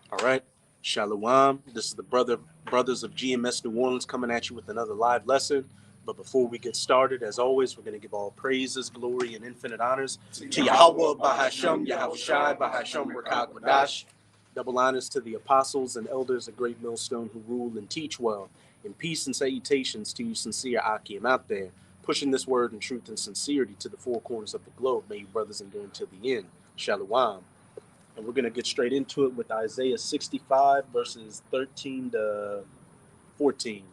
All right. Shalom. This is the brothers of GMS New Orleans coming at you with another live lesson. But before we get started, as always, we're going to give all praises, glory, and infinite honors to Yahweh Bahasham, Yahweh Shai, Bahasham Rakak Wadash. Double honors to the apostles and elders of Great Millstone who rule and teach well. And peace and salutations to you sincere Akim out there, pushing this word in truth and sincerity to the four corners of the globe. May you brothers endure until the end. Shalom. And we're going to get straight into it with Isaiah 65, verses 13 to 14.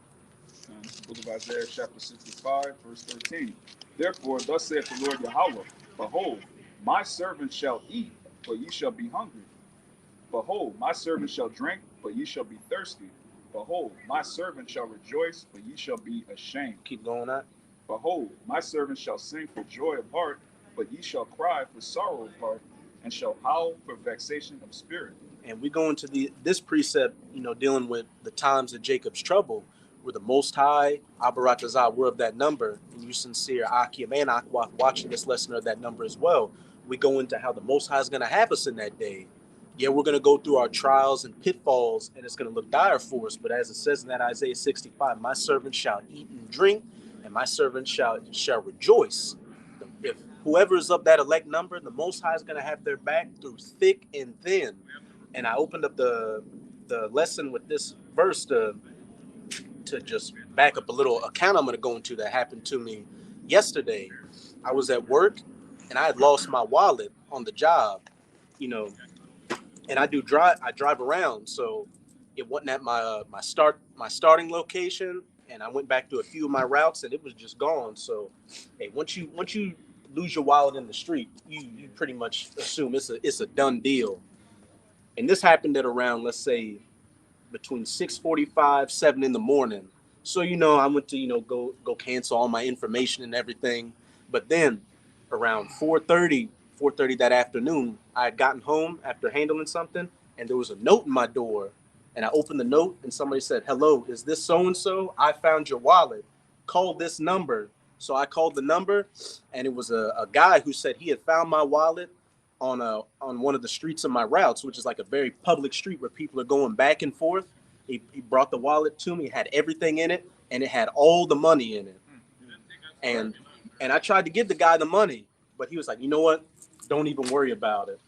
Book of Isaiah, chapter 65, verse 13. Therefore, thus saith the Lord Yahweh, Behold, my servant shall eat, but ye shall be hungry. Behold, my servant shall drink, but ye shall be thirsty. Behold, my servant shall rejoice, but ye shall be ashamed. Keep going on. Behold, my servant shall sing for joy of heart, but ye shall cry for sorrow of heart, and shall howl for vexation of spirit. And we go into this precept, dealing with the times of Jacob's trouble, where the Most High, Abaratazah, were of that number, and you sincere Akim and Akwath watching this lesson are that number as well. We go into how the Most High is going to have us in that day. Yeah, we're going to go through our trials and pitfalls, and it's going to look dire for us. But as it says in that Isaiah 65, my servant shall eat and drink, and my servant shall rejoice. If whoever is of that elect number, the Most High is going to have their back through thick and thin. And I opened up the lesson with this verse to just back up a little account I'm going to go into that happened to me yesterday. I was at work, and I had lost my wallet on the job, and I drive around, so it wasn't at my starting location, and I went back to a few of my routes, and it was just gone. So, hey, once you lose your wallet in the street, you pretty much assume it's a done deal. And this happened at around, let's say, between 6:45, 7 in the morning. So I went to go cancel all my information and everything. But then around 4:30 that afternoon, I had gotten home after handling something, and there was a note in my door. And I opened the note, and somebody said, "Hello, is this so and so? I found your wallet. Call this number." So I called the number, and it was a guy who said he had found my wallet on one of the streets of my routes, which is like a very public street where people are going back and forth. He brought the wallet to me, it had everything in it, and it had all the money in it. And I tried to give the guy the money, but he was like, you know what? Don't even worry about it.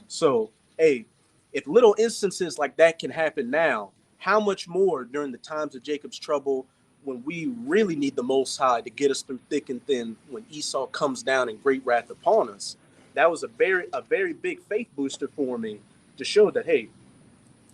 So, hey, if little instances like that can happen now, how much more during the times of Jacob's trouble, when we really need the Most High to get us through thick and thin, when Esau comes down in great wrath upon us. That was a very big faith booster for me to show that, hey,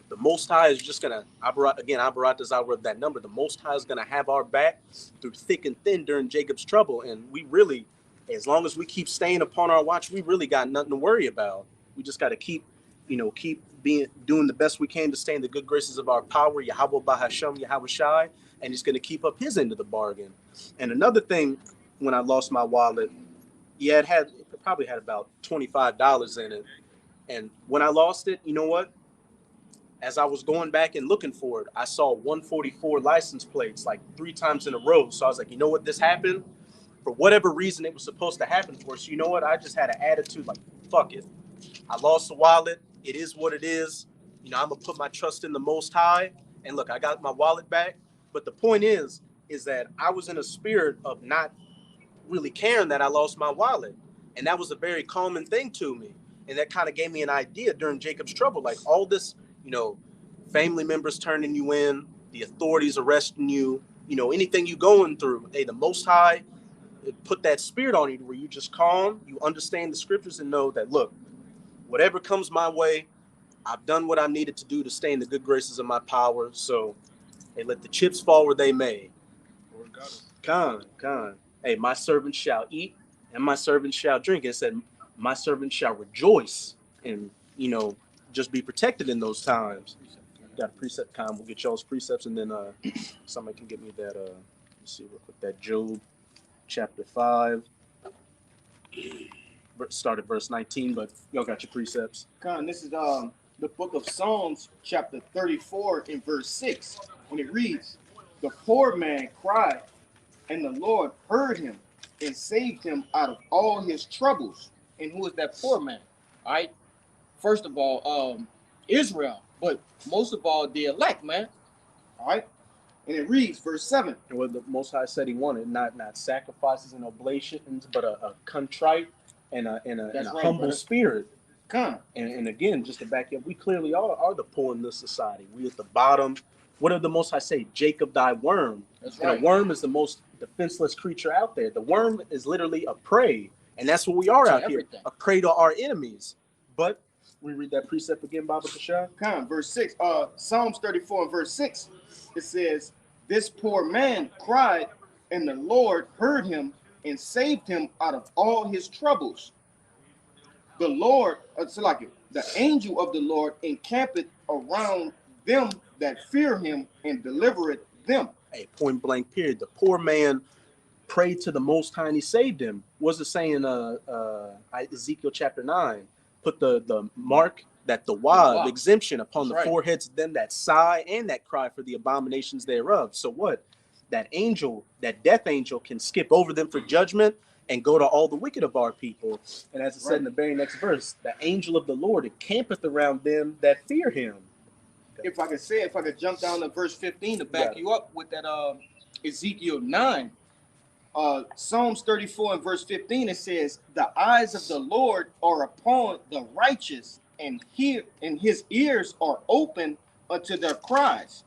the Most High is just gonna Abarat is our of that number. The Most High is gonna have our back through thick and thin during Jacob's trouble, and we really, as long as we keep staying upon our watch, we really got nothing to worry about. We just got to keep doing the best we can to stay in the good graces of our power, Yahweh Bahasham, Yahweh Shai, and he's gonna keep up his end of the bargain. And another thing, when I lost my wallet, yeah, it probably had about $25 in it. And when I lost it, you know what? As I was going back and looking for it, I saw 144 license plates like 3 times in a row. So I was like, you know what? This happened for whatever reason it was supposed to happen for. So you know what? I just had an attitude like, fuck it. I lost the wallet. It is what it is. I'm going to put my trust in the Most High. And look, I got my wallet back. But the point is that I was in a spirit of not really caring that I lost my wallet. And that was a very common thing to me. And that kind of gave me an idea during Jacob's trouble. Like all this, family members turning you in, the authorities arresting you, anything you going through. Hey, the Most High put that spirit on you where you just calm, you understand the scriptures and know that, look, whatever comes my way, I've done what I needed to do to stay in the good graces of my power. So, hey, let the chips fall where they may. Con. Hey, my servant shall eat and my servant shall drink. It said, my servant shall rejoice and, just be protected in those times. Got a precept time. We'll get y'all's precepts, and then somebody can get me that. Let's see real quick. That Job chapter 5. Start at verse 19, but y'all got your precepts. Con, this is the book of Psalms, chapter 34, in verse 6. When it reads, "The poor man cried, and the Lord heard him and saved him out of all his troubles." And who is that poor man? All right. First of all, Israel. but most of all, the elect, man. All right. And it reads, verse 7. And what the Most High said He wanted, not sacrifices and oblations, but a contrite and a Right, humble brother. spirit. Come. And again, just to back you up, we clearly are the poor in this society. We at the bottom. What did the Most High say? Jacob, thy worm. That's And right. a worm is the most defenseless creature out there. The worm is literally a prey, and that's what we are To out everything. here, a prey to our enemies. But we read that precept again, Baba Kashab. Come, verse 6. Psalms 34 and verse 6. It says, this poor man cried, and the Lord heard him and saved him out of all his troubles. The Lord, the angel of the Lord encampeth around them that fear him and delivereth them. Hey, point blank period. The poor man prayed to the Most High and He saved him. What's it saying? Ezekiel chapter 9. Put the mark that the wab exemption upon That's the right. foreheads of them that sigh and that cry for the abominations thereof. So what? That angel, that death angel, can skip over them for judgment and go to all the wicked of our people. And as it said in the very next verse, the angel of the Lord encampeth around them that fear Him. If I could jump down to verse 15 to back you up with that Ezekiel 9. Psalms 34 and verse 15, it says, the eyes of the Lord are upon the righteous, and his ears are open unto their cries.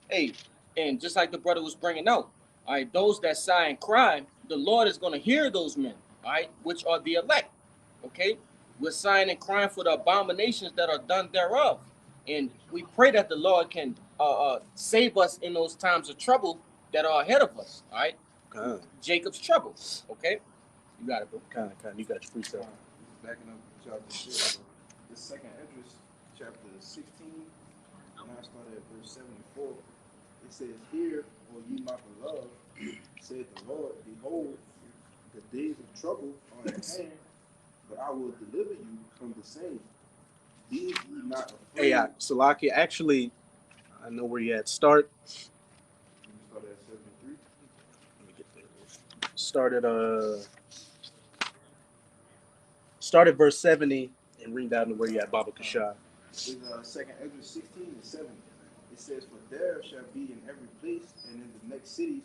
Hey, and just like the brother was bringing out, all right, those that sigh and cry, the Lord is going to hear those men, all right, which are the elect. Okay, we're sighing and crying for the abominations that are done thereof, and we pray that the Lord can save us in those times of trouble that are ahead of us. All right. Jacob's trouble. Okay, you got it, bro. Kind. You got your precept. Backing up what y'all just said, the second Esdras, chapter 16, and I started at verse 74. It says, "Hear, O ye my beloved, said the Lord, behold, the days of trouble are at hand, but I will deliver you from the same. Be ye not afraid." Hey, Salakia, actually, I know where you at. Start. Let me start at 73. Let me get there. Start at verse 70 and read down to where you at, Baba Kashab. Is second Esdras 16 and 7. It says, "For there shall be in every place and in the next cities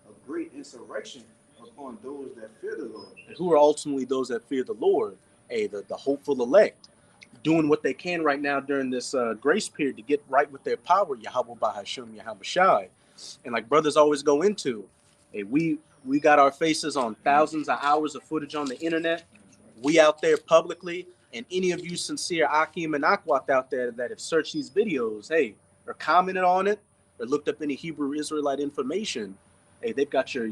a great insurrection upon those that fear the Lord." And who are ultimately those that fear the Lord? Hey, the hopeful elect, doing what they can right now during this grace period to get right with their power, Yahweh Bahasham, Yahweh Shai. And like brothers always go into, hey, we got our faces on thousands of hours of footage on the internet. We out there publicly, and any of you sincere Akim and Akwat out there that have searched these videos, hey, or commented on it, or looked up any Hebrew Israelite information, hey, they've got your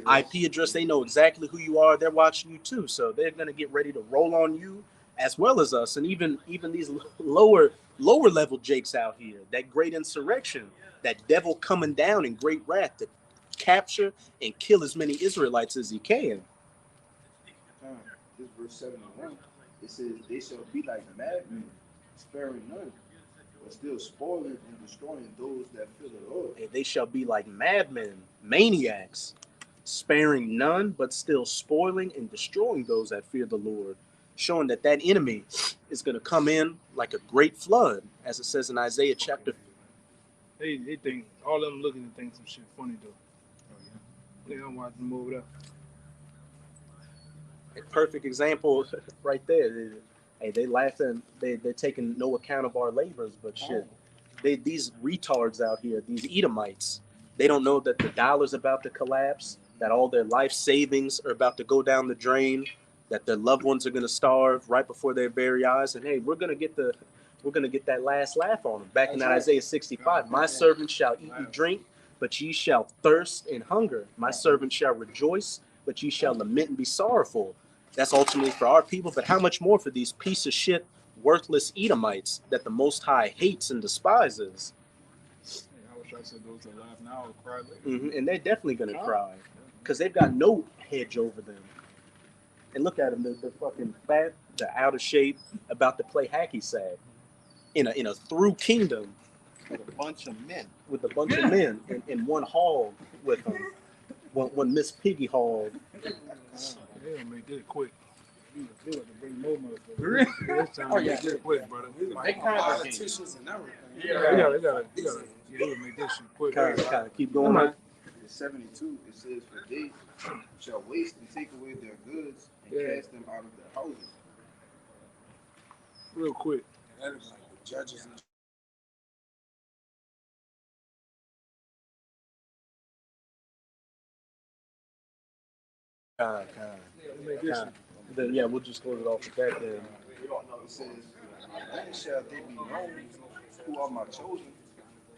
IP address. They know exactly who you are. They're watching you too, so they're gonna get ready to roll on you as well as us, and even these lower level jakes out here. That great insurrection, that devil coming down in great wrath to capture and kill as many Israelites as he can. This verse 71, it says, "They shall be like madmen, sparing none, but still spoiling and destroying those that fear the Lord." And they shall be like madmen, maniacs, sparing none, but still spoiling and destroying those that fear the Lord, showing that enemy is going to come in like a great flood, as it says in Isaiah chapter. They think all of them looking and think some shit funny though. They don't watch them over there. A perfect example right there. They laughing. They're taking no account of our labors, but shit. These retards out here, these Edomites, they don't know that the dollar's about to collapse, that all their life savings are about to go down the drain, that their loved ones are going to starve right before their very eyes, and hey, we're gonna get that last laugh on them. Back in that Isaiah 65, "My servant shall eat and drink, but ye shall thirst and hunger. My servant shall rejoice, but ye shall lament and be sorrowful." That's ultimately for our people, but how much more for these piece of shit, worthless Edomites that the Most High hates and despises? I wish I said those that laugh now or cry later. And they're definitely gonna cry because they've got no hedge over them. And look at them, they're fucking fat, they're out of shape, about to play hacky sack in a through kingdom With a bunch of men. in one hall with them. One Miss Piggy hall. They don't make that quick. They like to bring more motherfuckers. Really? This time, Oh, yeah. just quick, brother. They kind of politicians and everything. They gotta make this shit quick. Kind of keep I'm going. like, On. In 72, it says, for they shall waste and take away their goods and Yeah. cast them out of their houses. real quick. That is like the judges and Kind. Make this shit. Then yeah, we'll just close it off with that. Then It says, then shall they be known who are my chosen,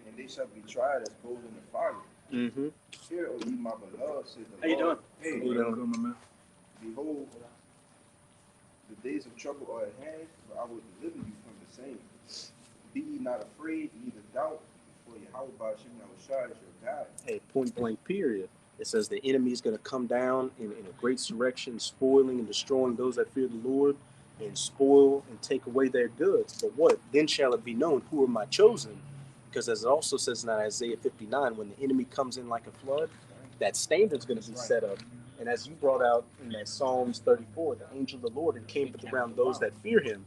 and they shall be tried as gold in the fire. mm-hmm. Hear, O ye my beloved, says the How you Lord. doing? Hey, you know, my man. Behold, the days of trouble are at hand, but I will deliver you from the same. Be ye not afraid, neither doubt, for Yahweh Ba'ashem Yahushua is your God. Hey, point blank period. It says the enemy is going to come down in a great surrection, spoiling and destroying those that fear the Lord, and spoil and take away their goods. But what? Then shall it be known who are my chosen? Because as it also says in Isaiah 59, when the enemy comes in like a flood, that standard's going to be set up. And as you brought out in that Psalms 34, the angel of the Lord encampeth around those that fear him.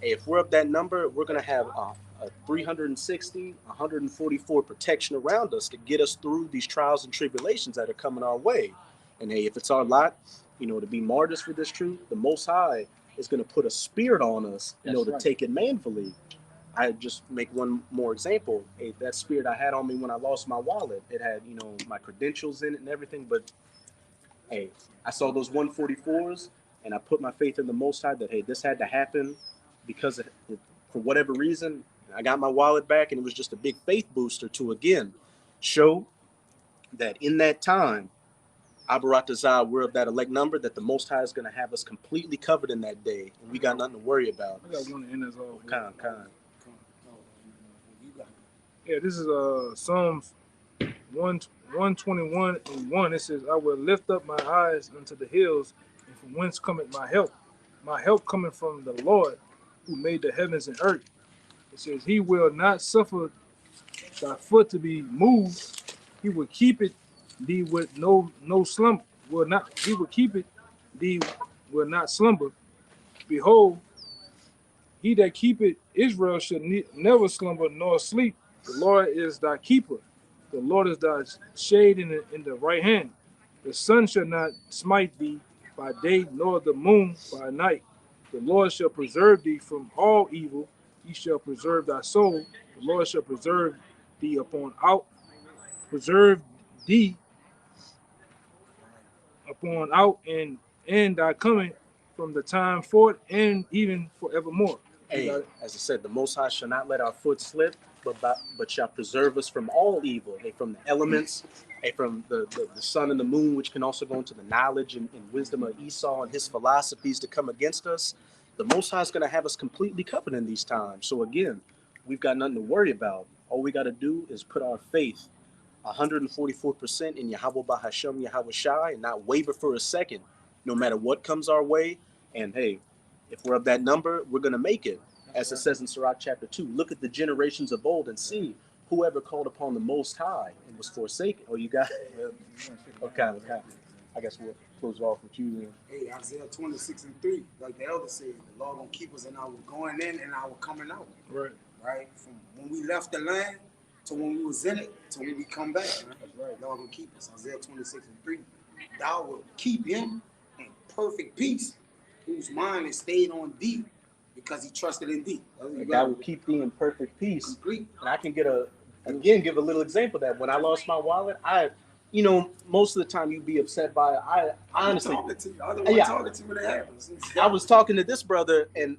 Hey, if we're of that number, we're going to have a 360, 144 protection around us to get us through these trials and tribulations that are coming our way. And hey, if it's our lot, to be martyrs for this truth, the Most High is going to put a spirit on us, to take it manfully. I just make one more example. Hey, that spirit I had on me when I lost my wallet, it had, my credentials in it and everything. But hey, I saw those 144s and I put my faith in the Most High that, hey, this had to happen because for whatever reason, I got my wallet back, and it was just a big faith booster to, again, show that in that time, Abaratazah, we're of that elect number, that the Most High is going to have us completely covered in that day, and we got nothing to worry about. I got one to end us off with. Kind. Yeah, this is Psalms 121 and 1. It says, I will lift up my eyes unto the hills, and from whence cometh my help? My help cometh from the Lord, who made the heavens and earth. It says, he will not suffer thy foot to be moved. He will keep it thee with no slumber. He will keep it thee will not slumber. Behold, he that keepeth Israel shall never slumber nor sleep. The Lord is thy keeper. The Lord is thy shade in the right hand. The sun shall not smite thee by day, nor the moon by night. The Lord shall preserve thee from all evil. He shall preserve thy soul. The Lord shall preserve thee upon out and thy coming from the time forth and even forevermore. Hey, as I said, the Most High shall not let our foot slip, but shall preserve us from all evil. Hey, from the elements, hey, from the sun and the moon, which can also go into the knowledge and wisdom of Esau and his philosophies to come against us. The Most High is going to have us completely covered in these times. So again, we've got nothing to worry about. All we got to do is put our faith 144% in Yahweh Ba'ashem Yahushua and not waver for a second, no matter what comes our way. And hey, if we're of that number, we're going to make it. As it says in Sirach chapter 2, look at the generations of old and see whoever called upon the Most High and was forsaken. Oh, you got it? Okay. I guess we'll close it off with you then. hey, Isaiah 26:3, like the elder said, the Lord gonna keep us in our going in and our coming out. Right. Right? From when we left the land to when we was in it to when we come back. Right? That's right. Lord gonna keep us. Isaiah 26:3. Thou will keep him in perfect peace, whose mind is stayed on thee, because he trusted in thee. God will keep thee in perfect peace. Complete. And I can give a little example of that. When I lost my wallet, most of the time you'd be upset by it. I honestly, talking to you. I don't want to talk to you when it happens. I was talking to this brother, and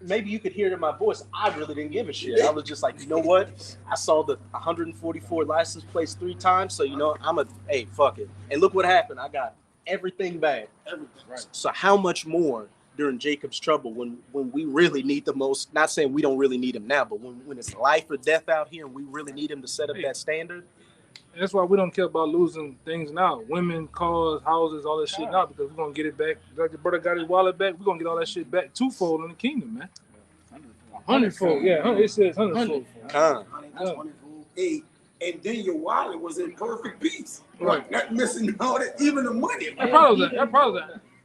maybe you could hear it in my voice. I really didn't give a shit. I was just like, you know what? I saw the 144 license plates 3 times, so hey, fuck it. And look what happened. I got everything back. Everything. Right. So how much more during Jacob's trouble when we really need the most? Not saying we don't really need him now, but when it's life or death out here and we really need him to set up that standard. And that's why we don't care about losing things now. Women, cars, houses, all that shit now, because we're going to get it back. Like the brother got his wallet back, we're going to get all that shit back twofold in the kingdom, man. 100-fold. Yeah, it says 100-fold. Hey, and then your wallet was in perfect peace. Right. Not missing all that, even the money. That probably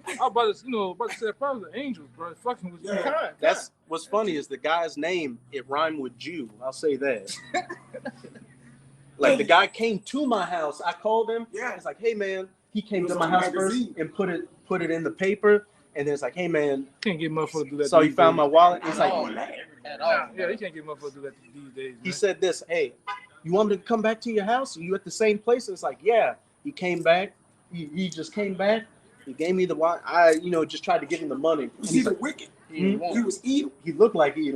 I was about to, about to say probably the angels, bro. Fucking with Yeah. God. That's what's funny is the guy's name, it rhymed with Jew. I'll say that. Like the guy came to my house. I called him. Yeah. It's like, hey man, he came It was to my on house magazine. first and put it in the paper. And then it's like, hey man, Can't get motherfuckers to do that. so he these found days. my wallet. It's like, At all. Yeah, you can't get motherfuckers to do that these days. he Man. said this, hey, you want me to come back to your house? Are you at the same place? It's like, yeah. He came back. He just came back. He gave me the wallet. I, just tried to give him the money. You see the wicked? He won't. He was evil. He looked like he.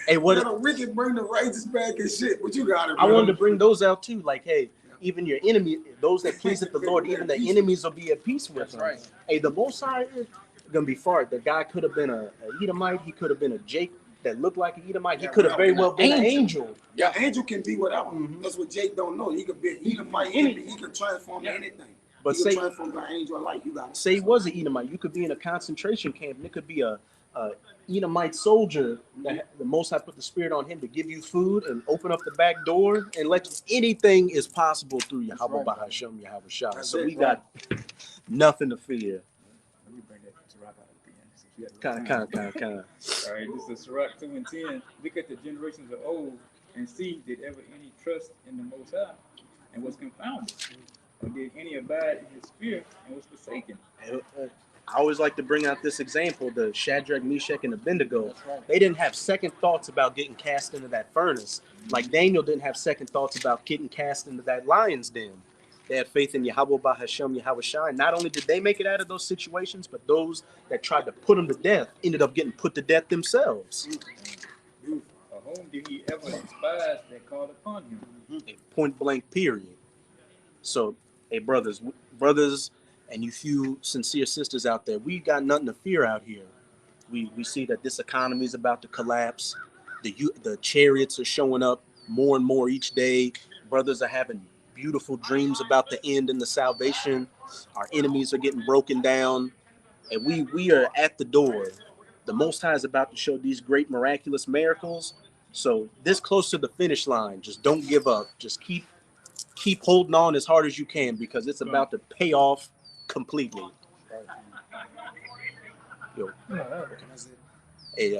Hey, what? The wicked bring the righteous back and shit. What you got it? I wanted to bring those out too. Like, hey, even your enemy, those that please the Lord, even the enemies will be at peace with That's them. right. Hey, the Most High is gonna be far. The guy could have been a Edomite. He could have been a Jake that looked like an Edomite. He Yeah, could have very well been an angel. angel. Yeah, angel can be whatever. Mhm. That's what Jake don't know. He could be. He can fight Any- anything. He can transform to anything. But he say can transform to an angel of light. You got it. say he was an Edomite. You could be in a concentration camp, and it could be a Edomite soldier that the Most High put the Spirit on him to give you food and open up the back door and let you, anything is possible through Yahweh right. Bahashem Yahweh Shah. That's So it, we got nothing to fear. Let me bring that to Sirach out at the end, since we have a little Kind. All right, this is Sirach 2 and 10. Look at the generations of old and see, did ever any trust in the Most High and was confounded? Or did any abide in his fear and was forsaken? I always like to bring out this example, the Shadrach, Meshach, and Abednego. That's right. They didn't have second thoughts about getting cast into that furnace. Like Daniel didn't have second thoughts about getting cast into that lion's den. They had faith in Yahweh Bahashem Yahweh Shai. And not only did they make it out of those situations, but those that tried to put them to death ended up getting put to death themselves. Or whom did he ever despise that called upon him? Point blank, period. So, hey, brothers, and you few sincere sisters out there, we got nothing to fear out here. We see that this economy is about to collapse. The chariots are showing up more and more each day. Brothers are having beautiful dreams about the end and the salvation. Our enemies are getting broken down, and we are at the door. The Most High is about to show these great miraculous miracles. So this close to the finish line, just don't give up. Just keep holding on as hard as you can, because it's about to pay off completely. Yo, hey,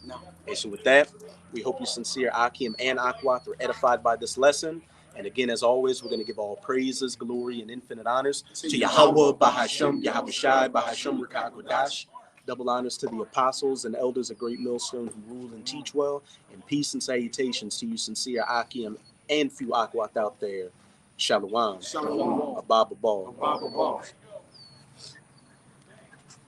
No. hey, so with that, we hope you sincere Akim and Akwath are edified by this lesson. And again, as always, we're going to give all praises, glory, and infinite honors to Yahweh, Bahashem, Yahweh Shai, Bahashem, Rukah Kodash. Double honors to the apostles and elders of Great Millstone who rule and teach well. And peace and salutations to you sincere Akim and few Akwath out there. Shalom. Shalom. Abba Ball. Baba Boss.